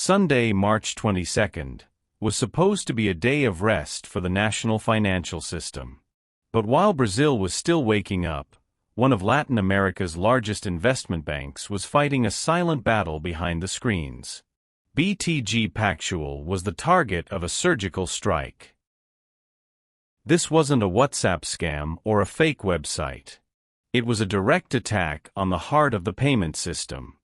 Sunday, March 22nd, was supposed to be a day of rest for the national financial system. But while Brazil was still waking up, one of Latin America's largest investment banks was fighting a silent battle behind the screens. BTG Pactual was the target of a surgical strike. This wasn't a WhatsApp scam or a fake website. It was a direct attack on the heart of the payment system.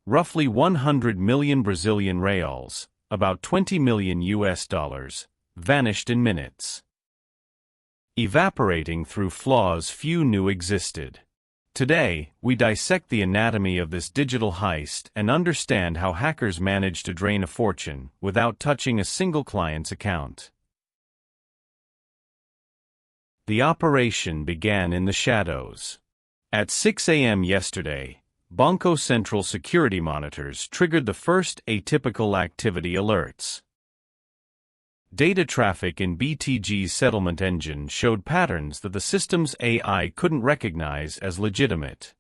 Roughly 100 million Brazilian reals, about $20 million, vanished in minutes, evaporating through flaws few knew existed. Today, we dissect the anatomy of this digital heist and understand how hackers managed to drain a fortune without touching a single client's account. The operation began in the shadows. At 6 a.m. yesterday, Banco Central security monitors triggered the first atypical activity alerts. Data traffic in BTG's settlement engine showed patterns that the system's AI couldn't recognize as legitimate.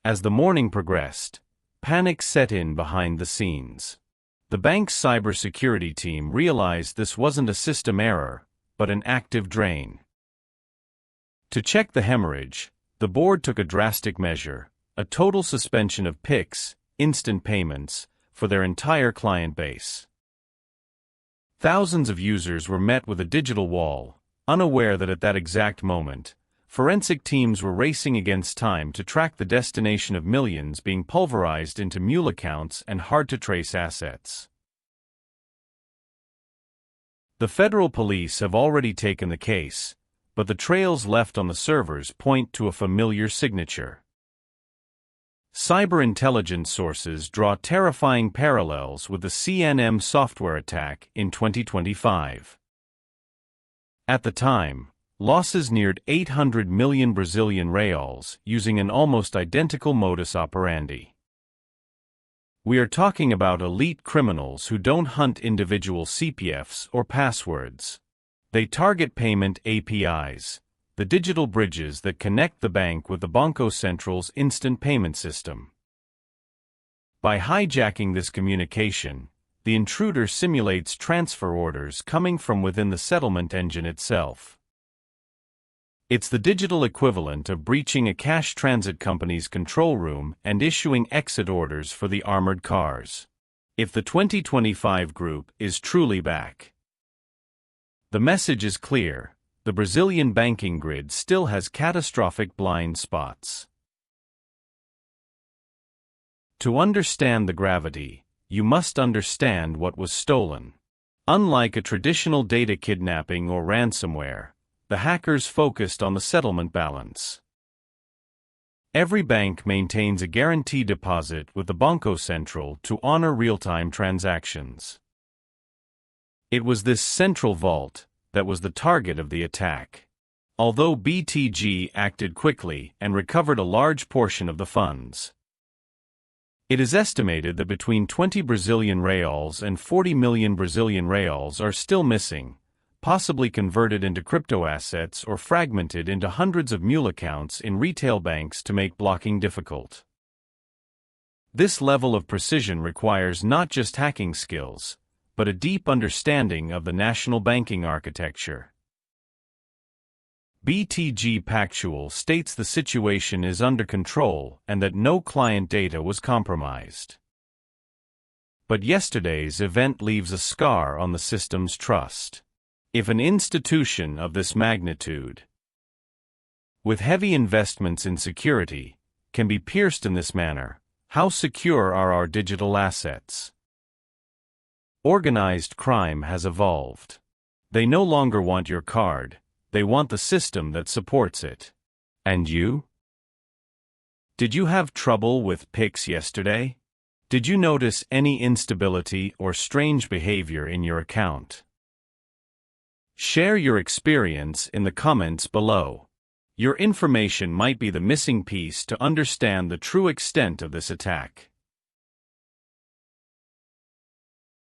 As the morning progressed, panic set in behind the scenes. The bank's cybersecurity team realized this wasn't a system error, but an active drain. To check the hemorrhage, the board took a drastic measure: a total suspension of PIX, instant payments, for their entire client base. Thousands of users were met with a digital wall, unaware that at that exact moment, forensic teams were racing against time to track the destination of millions being pulverized into mule accounts and hard-to-trace assets. The federal police have already taken the case, but the trails left on the servers point to a familiar signature. Cyber intelligence sources draw terrifying parallels with the C&M Software attack in 2025. At the time, losses neared 800 million Brazilian reals using an almost identical modus operandi. We are talking about elite criminals who don't hunt individual CPFs or passwords. They target payment APIs, the digital bridges that connect the bank with the Banco Central's instant payment system. By hijacking this communication, the intruder simulates transfer orders coming from within the settlement engine itself. It's the digital equivalent of breaching a cash transit company's control room and issuing exit orders for the armored cars. If the 2025 group is truly back, the message is clear: the Brazilian banking grid still has catastrophic blind spots. To understand the gravity, you must understand what was stolen. Unlike a traditional data kidnapping or ransomware, the hackers focused on the settlement balance. Every bank maintains a guarantee deposit with the Banco Central to honor real-time transactions. It was this central vault that was the target of the attack. Although BTG acted quickly and recovered a large portion of the funds, it is estimated that between 20 Brazilian reals and 40 million Brazilian reals are still missing, possibly converted into crypto assets or fragmented into hundreds of mule accounts in retail banks to make blocking difficult. This level of precision requires not just hacking skills, but a deep understanding of the national banking architecture. BTG Pactual states the situation is under control and that no client data was compromised. But yesterday's event leaves a scar on the system's trust. If an institution of this magnitude, with heavy investments in security, can be pierced in this manner, how secure are our digital assets? Organized crime has evolved. They no longer want your card, they want the system that supports it. And you? Did you have trouble with PIX yesterday? Did you notice any instability or strange behavior in your account? Share your experience in the comments below. Your information might be the missing piece to understand the true extent of this attack.